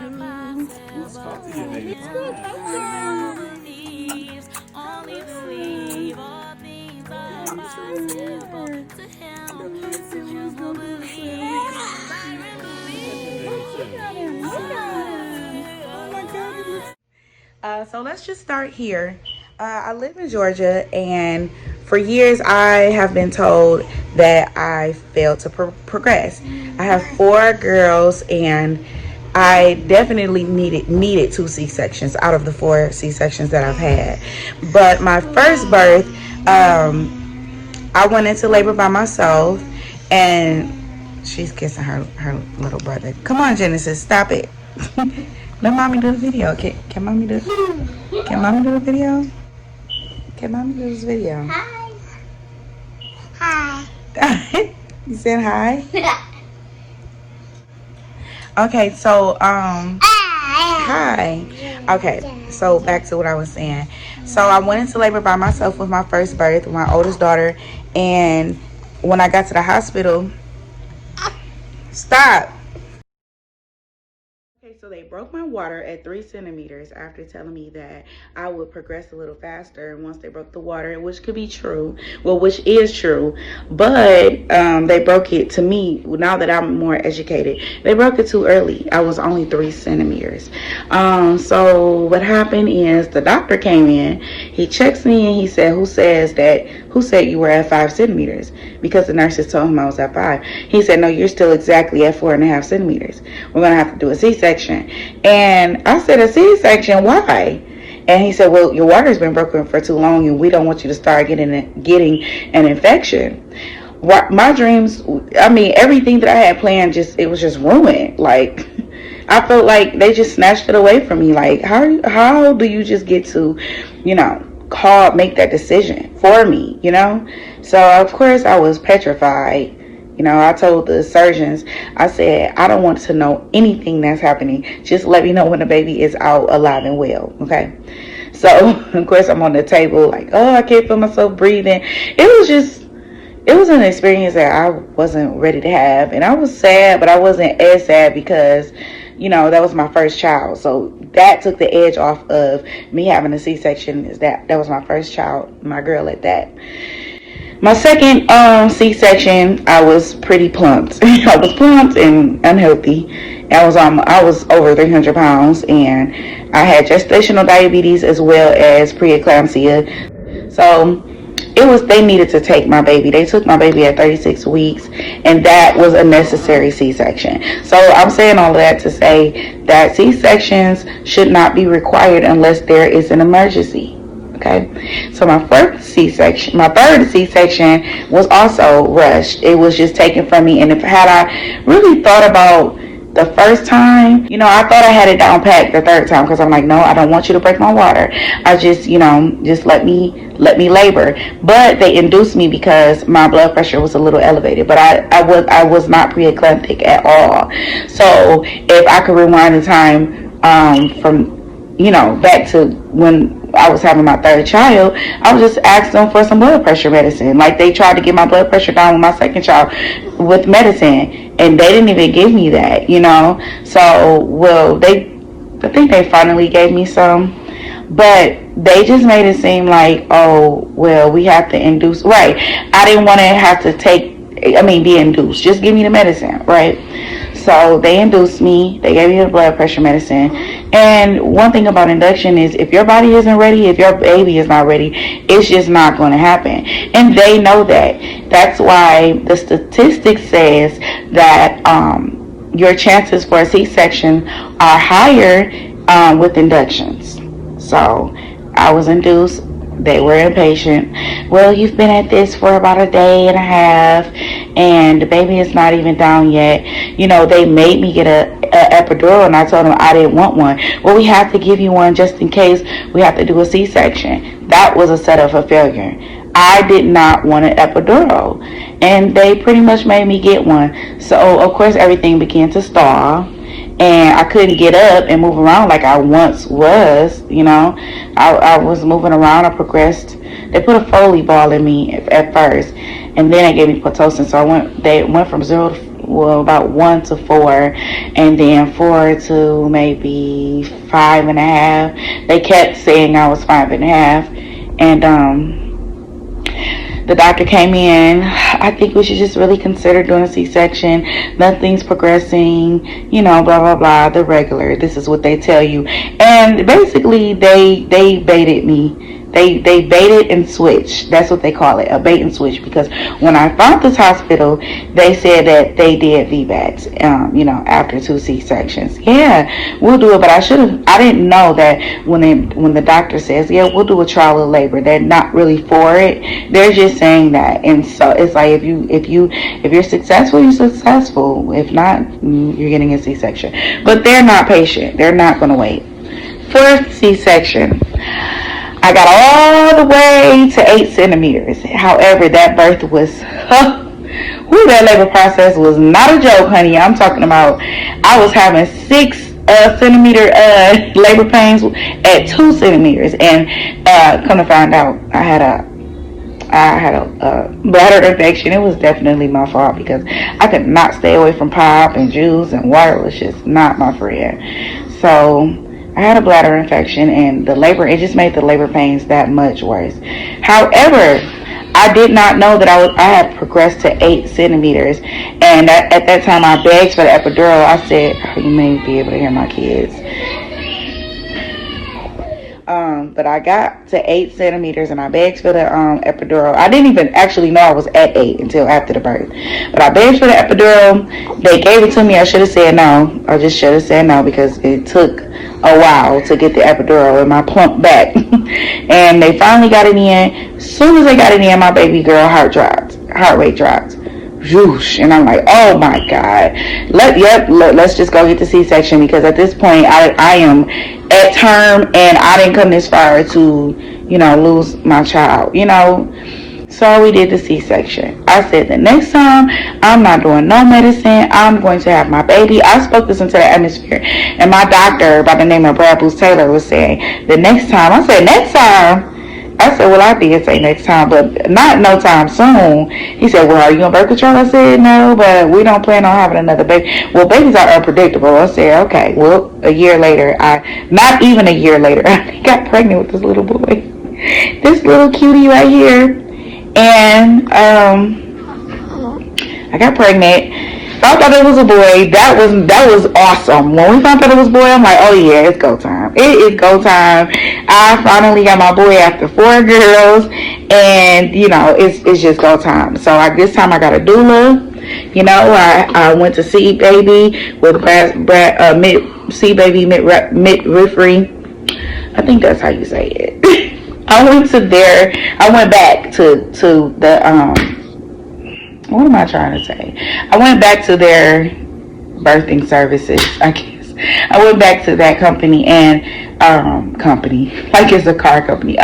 Let's talk to you, baby. It's good, thank you. So let's just start here. I live in Georgia, and for years I have been told that I failed to progress. I have 4 girls, and I definitely needed 2 C-sections out of the 4 C-sections that I've had. But my first birth, I went into labor by myself, and she's kissing her little brother. Come on, Genesis, stop it. Let mommy do the video. Can mommy do the video? Can mommy do this video? Hi. Hi. You said hi? Okay, so hi. Okay, so back to what I was saying. So I went into labor by myself with my first birth, my oldest daughter, and when I got to the hospital, stop. Okay, so they broke my water at 3 centimeters after telling me that I would progress a little faster once they broke the water, which could be true. Well, which is true, but they broke it to me. Now that I'm more educated, they broke it too early. I was only 3 centimeters. So what happened is the doctor came in. He checks me and he said, "Who said you were at 5 centimeters?" Because the nurses told him I was at 5. He said, "No, you're still exactly at 4.5 centimeters. We're gonna have to do a C-section." And I said, "A C-section? Why?" And he said, "Well, your water's been broken for too long, and we don't want you to start getting an infection." My dreams, I mean, everything that I had planned, it was just ruined. Like, I felt like they just snatched it away from me. Like, how do you just get to, make that decision for me, So, of course, I was petrified. I told the surgeons, I said, "I don't want to know anything that's happening. Just let me know when the baby is out alive and well." Okay. So, of course, I'm on the table like, "Oh, I can't feel myself breathing." It was an experience that I wasn't ready to have. And I was sad, but I wasn't as sad because, that was my first child. So that took the edge off of me having a C-section. Is that was my first child, my girl at that. My second C-section, I was pretty plumped. I was plumped and unhealthy. I was over 300 pounds, and I had gestational diabetes as well as preeclampsia. So they needed to take my baby. They took my baby at 36 weeks, and that was a necessary C-section. So I'm saying all of that to say that C-sections should not be required unless there is an emergency. Okay, so my third C-section was also rushed. It was just taken from me, and had I really thought about the first time, I thought I had it down packed the third time, because I'm like, "No, I don't want you to break my water. I just let me labor." But they induced me because my blood pressure was a little elevated, but I was not preeclamptic at all. So if I could rewind the time from back to when I was having my third child, I would just ask them for some blood pressure medicine. Like, they tried to get my blood pressure down with my second child with medicine, and they didn't even give me that, So, I think they finally gave me some, but they just made it seem like, "Oh, well, we have to induce." Right. I didn't want to have to be induced. Just give me the medicine, right? So they induced me. They gave me the blood pressure medicine. And one thing about induction is, if your body isn't ready, if your baby is not ready, it's just not going to happen. And they know that. That's why the statistics says that your chances for a C-section are higher with inductions. So I was induced. They were impatient. "Well, you've been at this for about a day and a half, and the baby is not even down yet." They made me get a epidural, and I told them I didn't want one. "Well, we have to give you one just in case we have to do a C-section." That was a setup for failure. I did not want an epidural, and they pretty much made me get one. So, of course, everything began to stall. And I couldn't get up and move around like I once was, I was moving around. I progressed. They put a Foley ball in me at first, and then they gave me Pitocin. So they went from 0 well, about 1 to 4, and then 4 to maybe 5.5. They kept saying I was 5.5, and the doctor came in. I think we should just really consider doing a C-section. Nothing's progressing, blah blah blah. The regular. This is what they tell you, and basically they baited me. They baited and switched. That's what they call it, a bait and switch. Because when I found this hospital, they said that they did VBACs, after 2 C-sections. Yeah, we'll do it, but I didn't know that when the doctor says, yeah, we'll do a trial of labor, they're not really for it. They're just saying that, and so it's like if you're successful, you're successful. If not, you're getting a C-section. But they're not patient. They're not going to wait. For C-section, I got all the way to 8 centimeters. However, that birth was, that labor process was not a joke, honey. I'm talking about, I was having 6 centimeter labor pains at 2 centimeters, and come to find out, I had a bladder infection. It was definitely my fault because I could not stay away from pop and juice, and water was just not my friend. So I had a bladder infection, and it just made the labor pains that much worse. However, I did not know that I had progressed to 8 centimeters, and at that time I begged for the epidural. I said, you may be able to hear my kids. But I got to 8 centimeters, and I begged for the epidural. I didn't even actually know I was at 8 until after the birth. But I begged for the epidural. They gave it to me. I should have said no. I just should have said no because it took a while to get the epidural in my plump back. And they finally got it in. As soon as they got it in, my baby girl heart rate dropped. Whoosh, and I'm like, oh my God. Let's just go get the C-section, because at this point I am at term, and I didn't come this far to, lose my child, So we did the C-section. I said the next time I'm not doing no medicine. I'm going to have my baby. I spoke this into the atmosphere, and my doctor by the name of Breeched Taylor was saying the next time. I said next time. I said, well, I did say next time, but not no time soon. He said, well, are you on birth control? I said, no, but we don't plan on having another baby. Well, babies are unpredictable. I said, okay. Well, a year later, not even a year later, I got pregnant with this little boy. This little cutie right here. And I got pregnant. I thought it was a boy. That was awesome. When we found out it was a boy, I'm like, oh yeah, it's go time. It is go time. I finally got my boy after 4 girls, and it's just go time. So this time I got a doula. I went to see baby with see baby midwifery. I think that's how you say it. I went back to the what am I trying to say? I went back to their birthing services, I guess. I went back to that company, and company, like it's a car company.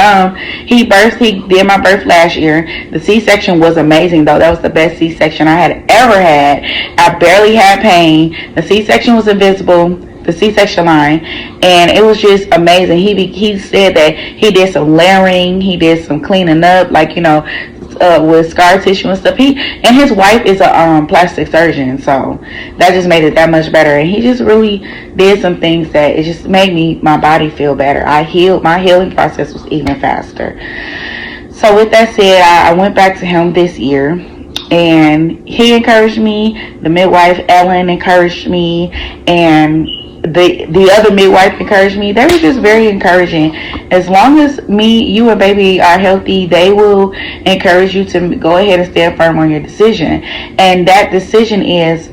He did my birth last year. The C-section was amazing, though. That was the best C-section I had ever had. I barely had pain. The C-section was invisible, the C-section line, and it was just amazing. He said that he did some layering, he did some cleaning up, like with scar tissue and stuff. And his wife is a plastic surgeon, so that just made it that much better. And he just really did some things that it just made my body feel better. My healing process was even faster. So with that said, I went back to him this year, and he encouraged me. The midwife Ellen encouraged me, and the other midwife encouraged me. They were just very encouraging. As long as you and baby are healthy, they will encourage you to go ahead and stand firm on your decision. And that decision is,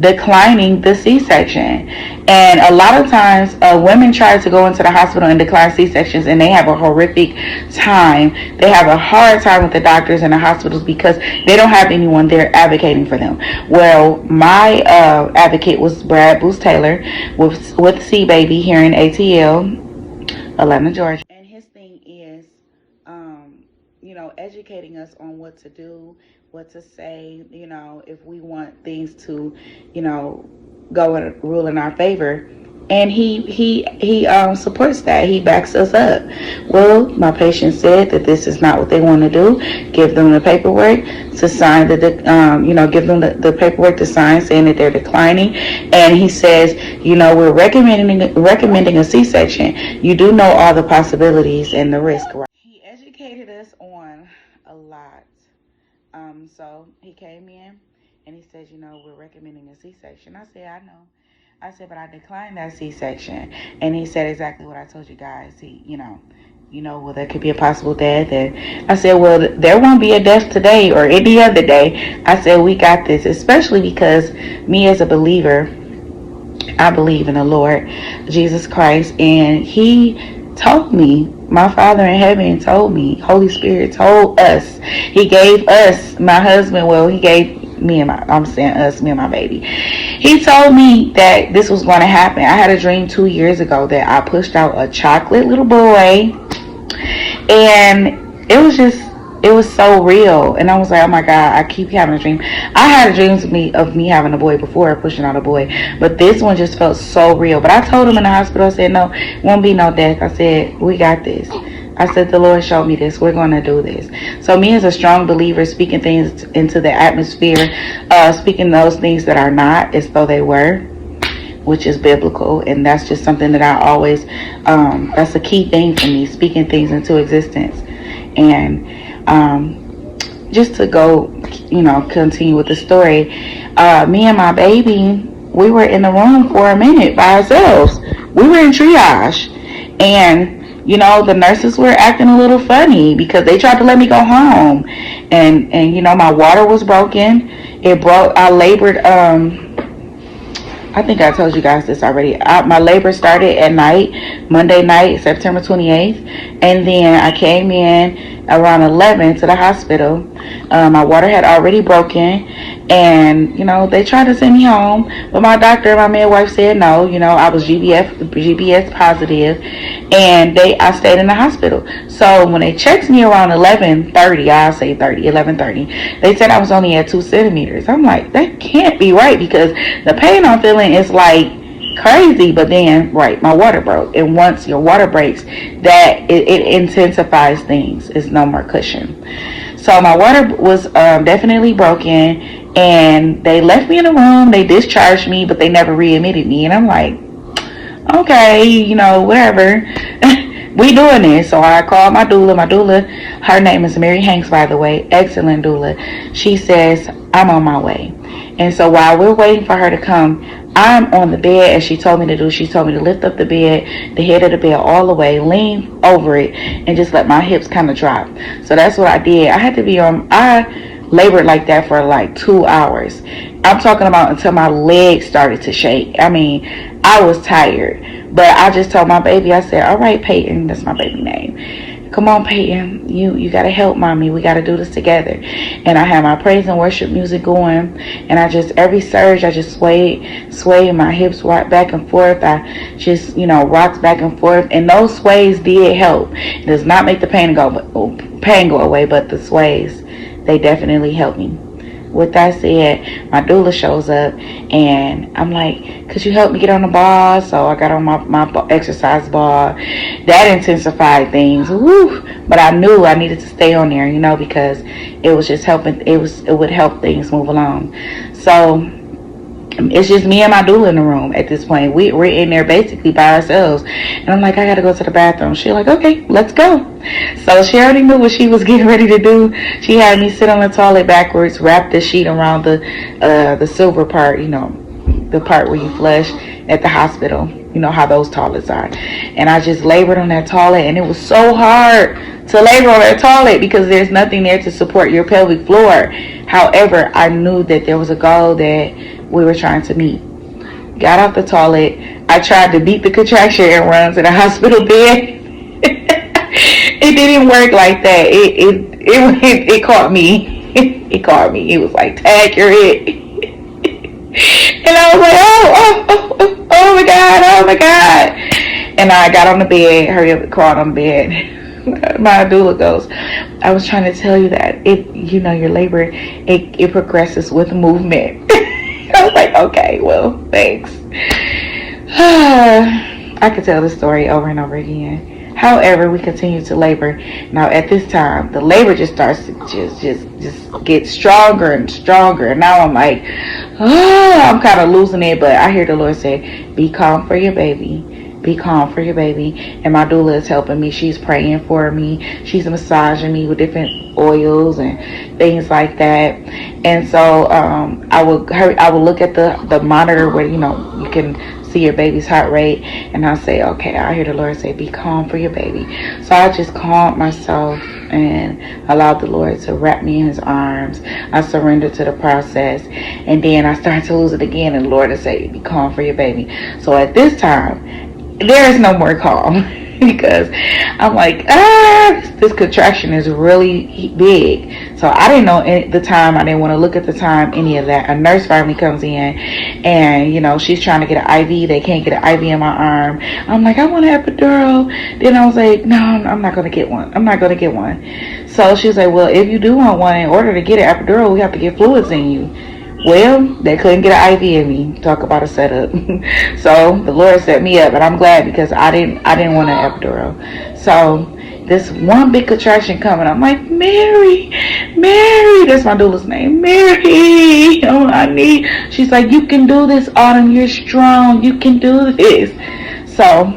declining the C-section. And a lot of times women try to go into the hospital and decline C-sections, and they have a horrific time. They have a hard time with the doctors and the hospitals because they don't have anyone there advocating for them. Well, my advocate was Breeched Taylor with C Baby here in ATL, Atlanta, Georgia. And his thing is educating us on what to do, what to say, if we want things to, go and rule in our favor. and he supports that. He backs us up. Well, my patient said that this is not what they want to do. Give them the paperwork to sign, give them the paperwork to sign saying that they're declining. And he says, we're recommending a C-section. You do know all the possibilities and the risk, right? He educated us on a lot. So he came in and he said, we're recommending a C-section. I said, I know. I said, but I declined that C-section. And he said exactly what I told you guys. Well, there could be a possible death. And I said, well, there won't be a death today or any other day. I said, we got this, especially because me as a believer, I believe in the Lord Jesus Christ. And he told me, my Father in heaven told me, Holy Spirit told us, he gave us, my husband, well, he gave me and my baby. He told me that this was going to happen. I had a dream 2 years ago that I pushed out a chocolate little boy, and it was so real. And I was like, oh my God, I keep having a dream. I had a dream of me having a boy before, pushing out a boy, but this one just felt so real. But I told him in the hospital, I said, no, won't be no death. I said, we got this. I said, the Lord showed me this. We're going to do this. So me as a strong believer, speaking things into the atmosphere, speaking those things that are not as though they were, which is biblical. And that's just something that I always, that's a key thing for me, speaking things into existence. And just to go, continue with the story, me and my baby, we were in the room for a minute by ourselves. We were in triage. And the nurses were acting a little funny because they tried to let me go home. And my water was broken. I labored, I think I told you guys this already. My labor started at night, Monday night, September 28th. And then I came in around 11 to the hospital. My water had already broken. And, they tried to send me home. But my doctor, my midwife said no. I was GBS positive. And I stayed in the hospital. So when they checked me around 11:30, I'll say 11:30, they said I was only at 2 centimeters. I'm like, that can't be right, because the pain I'm feeling is like crazy. But then, right, my water broke. And once your water breaks, that it intensifies things. It's no more cushion. So my water was definitely broken. And they left me in the room. They discharged me, but they never readmitted me. And I'm like, okay, whatever. We doing this. So I called my doula. My doula, her name is Mary Hanks, by the way. Excellent doula. She says, I'm on my way. And so while we're waiting for her to come, I'm on the bed as she told me to do. She told me to lift up the bed, the head of the bed all the way, lean over it, and just let my hips kind of drop. So that's what I did. I labored like that for like 2 hours. I'm talking about until my legs started to shake. I mean, I was tired. But I just told my baby, I said, all right, Peyton, that's my baby name. Come on, Peyton, you got to help mommy. We got to do this together. And I had my praise and worship music going. And every surge, I just swayed my hips back and forth. I just, rocked back and forth. And those sways did help. It does not make the pain go away, but the sways, they definitely helped me. With that said, my doula shows up and I'm like, could you help me get on the ball? So I got on my exercise ball. That intensified things. Woo! But I knew I needed to stay on there, because it was just helping. It would help things move along. So it's just me and my doula in the room at this point. We're in there basically by ourselves. And I'm like, I gotta go to the bathroom. She's like, okay, let's go. So she already knew what she was getting ready to do. She had me sit on the toilet backwards, wrap the sheet around the silver part, the part where you flush at the hospital. You know how those toilets are. And I just labored on that toilet, and it was so hard to labor on that toilet because there's nothing there to support your pelvic floor. However, I knew that there was a goal that we were trying to meet. Got off the toilet. I tried to beat the contraction and run to the hospital bed. It didn't work like that. It caught me. It caught me. It was like, tag, you're it. And I was like, oh my God. And I got on the bed, hurry up and crawled on the bed. My doula goes, I was trying to tell you that your labor, it progresses with movement. I was like, okay, well, thanks. I could tell this story over and over again. However, we continue to labor. Now, at this time, the labor just starts to just get stronger and stronger. And now I'm like, oh, I'm kind of losing it. But I hear the Lord say, "Be calm for your baby. Be calm for your baby." And my doula is helping me. She's praying for me. She's massaging me with different oils and things like that. And so I will look at the monitor where you can see your baby's heart rate, and I'll say, okay, I hear the Lord say, be calm for your baby. So I just calmed myself and allowed the Lord to wrap me in his arms. I surrendered to the process, and then I started to lose it again, and the Lord would say, be calm for your baby. So at this time, there is no more calm. Because I'm like, this contraction is really big. So I didn't know the time. I didn't want to look at the time, any of that. A nurse finally comes in, and she's trying to get an IV. They can't get an IV in my arm. I'm like, I want an epidural. Then I was like, no, I'm not going to get one. I'm not going to get one. So she was like, well, if you do want one, in order to get an epidural, we have to get fluids in you. Well, they couldn't get an IV in me. Talk about a setup. So the Lord set me up, and I'm glad because I didn't want an epidural. So this one big contraction coming. I'm like, Mary, that's my doula's name. Mary, she's like, you can do this, Autumn. You're strong. You can do this. So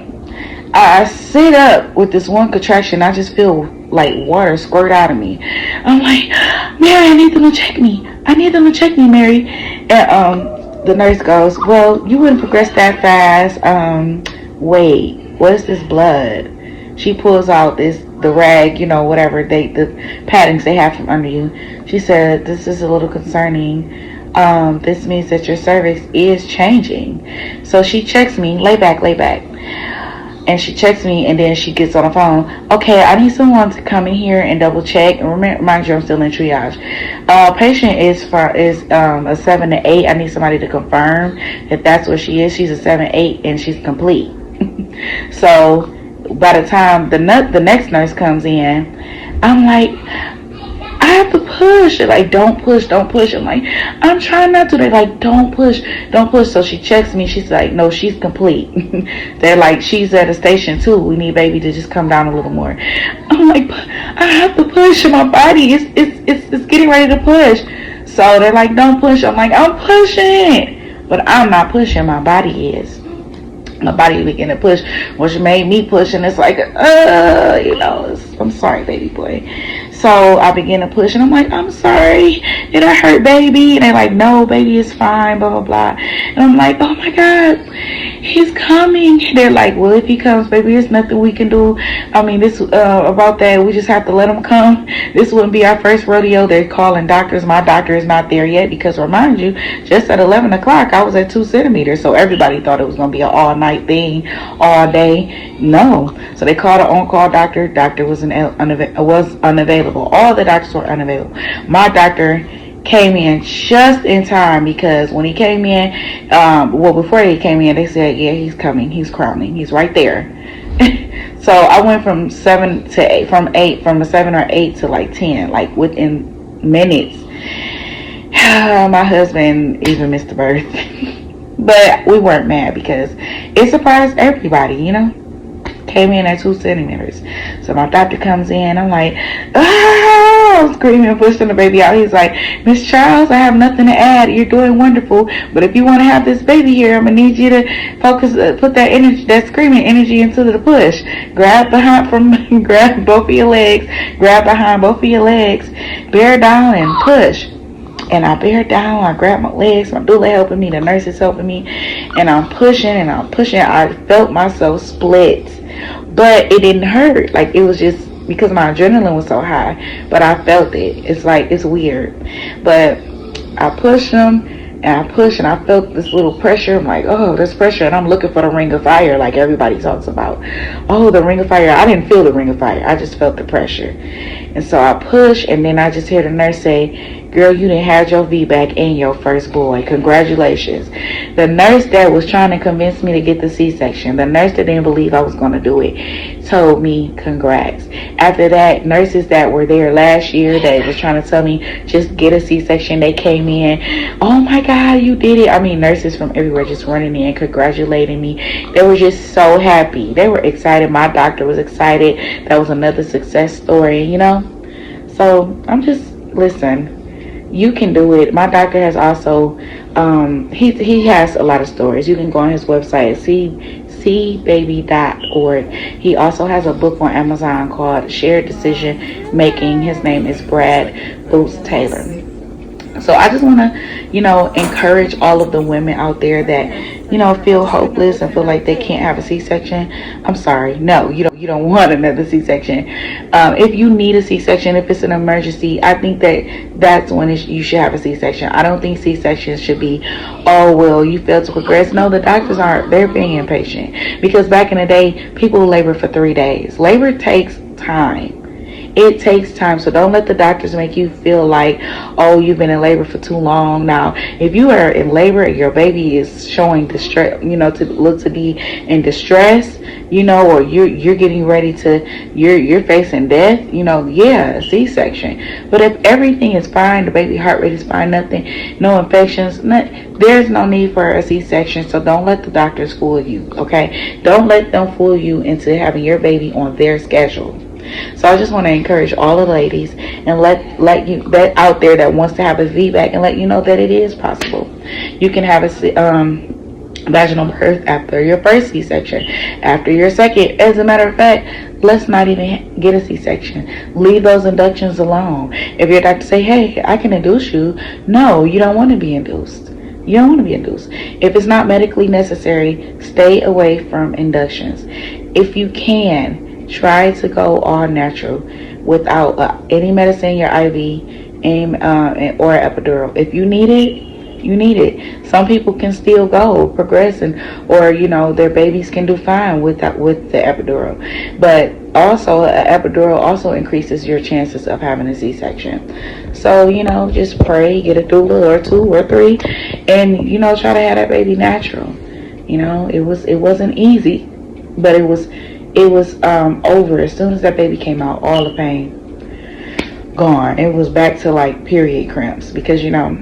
I sit up with this one contraction. I just feel like water squirt out of me. I'm like, Mary, I need them to check me. Mary. And the nurse goes, well, you wouldn't progress that fast. Wait, what is this blood? She pulls out the rag, whatever the paddings they have from under you. She said, this is a little concerning. This means that your cervix is changing. So she checks me, lay back. And she checks me, and then she gets on the phone. Okay, I need someone to come in here and double check. And remind you, I'm still in triage. Patient is a 7 to 8. I need somebody to confirm that that's what she is. She's a 7-8, and she's complete. So by the time the next nurse comes in, I'm like, I have to push. They're like, don't push. I'm like, I'm trying not to. They're like, don't push. So she checks me. She's like, no, she's complete. They're like, she's at a station 2. We need baby to just come down a little more. I'm like, but I have to push. My body it's getting ready to push. So they're like, don't push. I'm like, I'm pushing. But I'm not pushing. My body is. My body began to push, which made me push, and it's like, I'm sorry, baby boy. So I began to push, and I'm like, I'm sorry, did I hurt baby? And they're like, no, baby is fine, blah, blah, blah. And I'm like, oh my God, he's coming. They're like, well, if he comes, baby, there's nothing we can do. I mean, this about that, we just have to let him come. This wouldn't be our first rodeo. They're calling doctors. My doctor is not there yet because, remind you, just at 11 o'clock, I was at 2 centimeters. So everybody thought it was going to be an all-night thing, all day. No. So they called an on-call doctor. Doctor was unavailable. All the doctors were unavailable. My doctor came in just in time because when he came in, before he came in, they said, yeah, he's coming. He's crowning. He's right there. So I went from 7 to 8, from the 7 or 8 to like 10, like within minutes. My husband even missed the birth. But we weren't mad because it surprised everybody, Came in at 2 centimeters. So my doctor comes in. I'm like, I'm screaming, pushing the baby out. He's like, Miss Charles, I have nothing to add. You're doing wonderful. But if you want to have this baby here, I'm going to need you to focus, put that energy, that screaming energy into the push. Grab both of your legs, bear down and push. And I bear down, I grab my legs, my doula helping me, the nurse is helping me, and I'm pushing. I felt myself split, but it didn't hurt. Like, it was just because my adrenaline was so high, but I felt it. It's like, it's weird. But I pushed them, and I felt this little pressure. I'm like, oh, there's pressure, and I'm looking for the ring of fire like everybody talks about. Oh, the ring of fire. I didn't feel the ring of fire. I just felt the pressure. And so I push, and then I just hear the nurse say, girl, you done had your VBAC and your first boy. Congratulations. The nurse that was trying to convince me to get the C-section, the nurse that didn't believe I was going to do it, told me congrats. After that, nurses that were there last year that was trying to tell me just get a C-section, they came in, oh my God, you did it. I mean, nurses from everywhere just running in, congratulating me. They were just so happy. They were excited. My doctor was excited. That was another success story, you know. So I'm just, listen, you can do it. My doctor has also, he has a lot of stories. You can go on his website, cbaby.org. He also has a book on Amazon called Shared Decision Making. His name is Brad Boots Taylor. So I just want to, you know, encourage all of the women out there that, you know, feel hopeless and feel like they can't have a C-section. I'm sorry. No, you don't want another C-section. If you need a C-section, if it's an emergency, I think that's when you should have a C-section. I don't think C-sections should be, oh, well, you failed to progress. No, the doctors they're being impatient. Because back in the day, people labor for 3 days. Labor takes time. It takes time, so don't let the doctors make you feel like, oh, you've been in labor for too long. Now, if you are in labor and your baby is showing distress, you know, to look to be in distress, you know, or you're getting ready to, you're facing death, you know, yeah, a C-section. But if everything is fine, the baby heart rate is fine, nothing, no infections, there's no need for a C-section. So don't let the doctors fool you, okay? Don't let them fool you into having your baby on their schedule. So I just want to encourage all the ladies and let you that out there that wants to have a VBAC and let you know that it is possible. You can have a vaginal birth after your first C-section, after your second. As a matter of fact, let's not even get a C-section. Leave those inductions alone. If your doctor say, hey, I can induce you, no, you don't want to be induced. You don't want to be induced. If it's not medically necessary, stay away from inductions. If you can, try to go all natural without any medicine in your IV or epidural. If you need it, you need it. Some people can still go progressing, or you know, their babies can do fine with the epidural. But also, an epidural also increases your chances of having a C-section. So you know, just pray, get a doula or 2 or 3, and you know, try to have that baby natural. You know, it wasn't easy, but it was over. As soon as that baby came out, all the pain gone. It was back to like period cramps, because you know,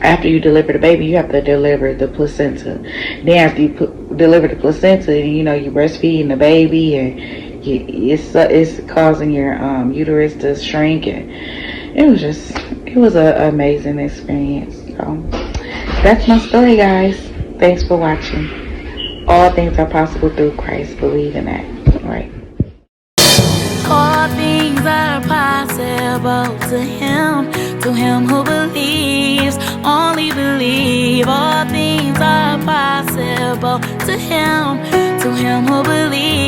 after you deliver the baby, you have to deliver the placenta. Then after you deliver the placenta, you know, you're breastfeeding the baby, and it's causing your uterus to shrink, and it was an amazing experience. So that's my story, guys. Thanks for watching. All things are possible through Christ. Believe in that. All right. All things are possible to him who believes, only believe. All things are possible to him who believes.